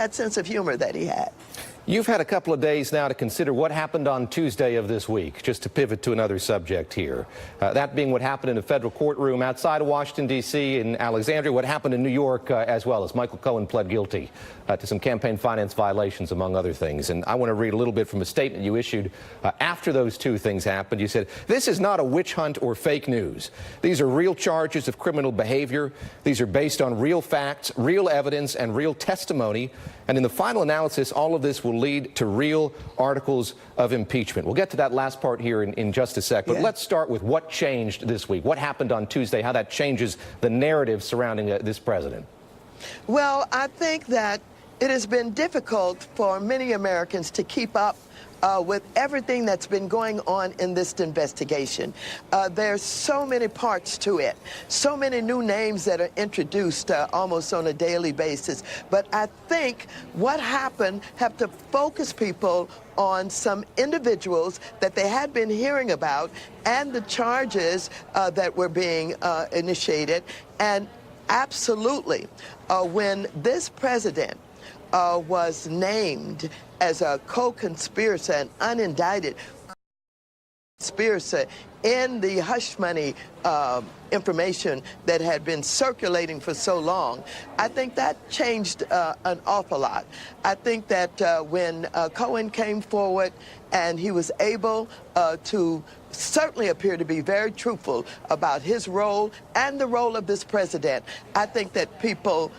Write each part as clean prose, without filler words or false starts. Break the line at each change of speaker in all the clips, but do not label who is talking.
that sense of humor that he had.
You've had a couple of days now to consider what happened on Tuesday of this week, just to pivot to another subject here. That being what happened in a federal courtroom outside of Washington, D.C. in Alexandria, what happened in New York as well, as Michael Cohen pled guilty to some campaign finance violations, among other things. And I want to read a little bit from a statement you issued after those two things happened. You said, "This is not a witch hunt or fake news. These are real charges of criminal behavior. These are based on real facts, real evidence, and real testimony. And in the final analysis, all of this will lead to real articles of impeachment." We'll get to that last part here in just a sec. But let's start with what changed this week. What happened on Tuesday, how that changes the narrative surrounding this president.
Well, I think that it has been difficult for many Americans to keep up with everything that's been going on in this investigation. There's so many parts to it, so many new names that are introduced almost on a daily basis. But I think what happened have to focus people on some individuals that they had been hearing about and the charges that were being initiated. And absolutely, when this president was named as a co-conspirator, an unindicted conspirator in the hush money information that had been circulating for so long, I think that changed an awful lot. I think that when Cohen came forward and he was able to certainly appear to be very truthful about his role and the role of this president, I think that people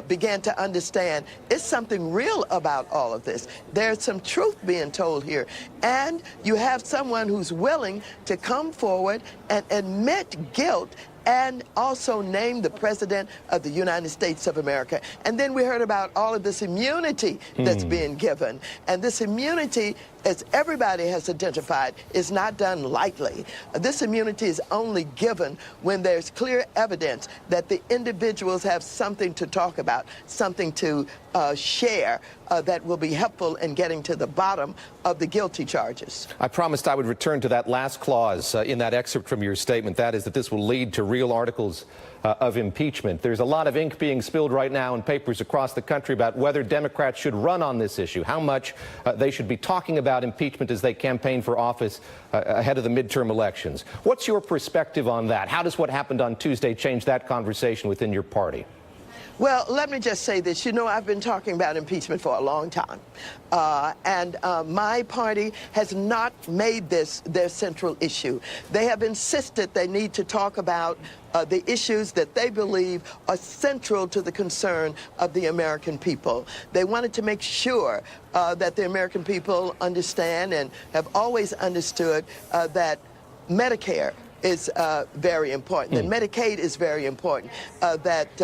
began to understand it's something real about all of this. There's some truth being told here. And you have someone who's willing to come forward and admit guilt and also name the President of the United States of America. And then we heard about all of this immunity that's being given. And this immunity, as everybody has identified, is not done lightly. This immunity is only given when there's clear evidence that the individuals have something to talk about, something to share that will be helpful in getting to the bottom of the guilty charges.
I promised I would return to that last clause in that excerpt from your statement. That is that this will lead to real articles of impeachment. There's a lot of ink being spilled right now in papers across the country about whether Democrats should run on this issue, how much they should be talking about impeachment as they campaign for office ahead of the midterm elections. What's your perspective on that? How does what happened on Tuesday change that conversation within your party?
Well, let me just say this. You know, I've been talking about impeachment for a long time. And my party has not made this their central issue. They have insisted they need to talk about the issues that they believe are central to the concern of the American people. They wanted to make sure that the American people understand and have always understood that Medicare is very important, that Medicaid is very important, that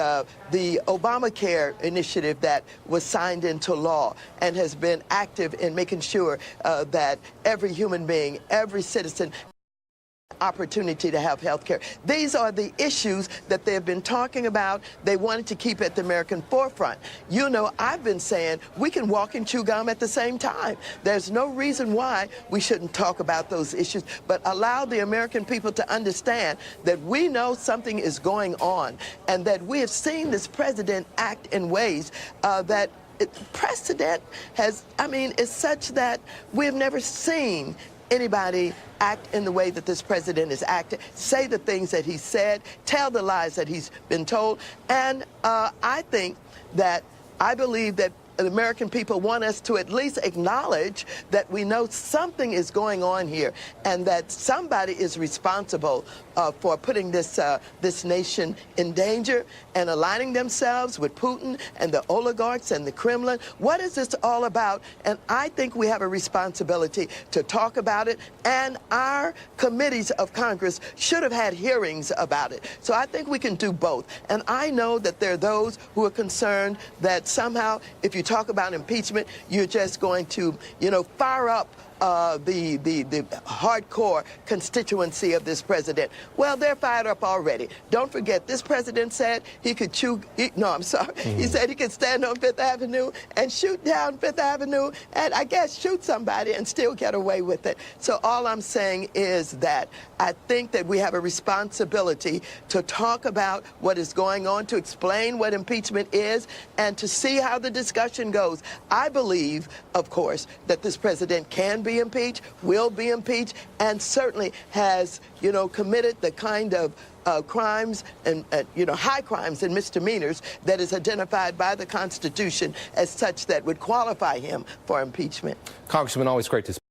the Obamacare initiative that was signed into law and has been active in making sure that every human being, every citizen, opportunity to have health care. These are the issues that they've been talking about. They wanted to keep at the American forefront. You know, I've been saying we can walk and chew gum at the same time. There's no reason why we shouldn't talk about those issues, but allow the American people to understand that we know something is going on and that we have seen this president act in ways that precedent has, is such that we've never seen anybody act in the way that this president is acting, say the things that he said, tell the lies that he's been told. And I believe that the American people want us to at least acknowledge that we know something is going on here and that somebody is responsible for putting this nation in danger and aligning themselves with Putin and the oligarchs and the Kremlin. What is this all about? And I think we have a responsibility to talk about it, and our committees of Congress should have had hearings about it. So I think we can do both. And I know that there are those who are concerned that somehow if you talk about impeachment, you're just going to, fire up the hardcore constituency of this president. Well, they're fired up already. Don't forget, this president said he could he said he could stand on Fifth Avenue and shoot down Fifth Avenue and I guess shoot somebody and still get away with it. So all I'm saying is that I think that we have a responsibility to talk about what is going on, to explain what impeachment is, and to see how the discussion goes. I believe, of course, that this president can be impeached, will be impeached, and certainly has, committed the kind of crimes and, high crimes and misdemeanors that is identified by the Constitution as such that would qualify him for impeachment.
Congressman, always great to speak.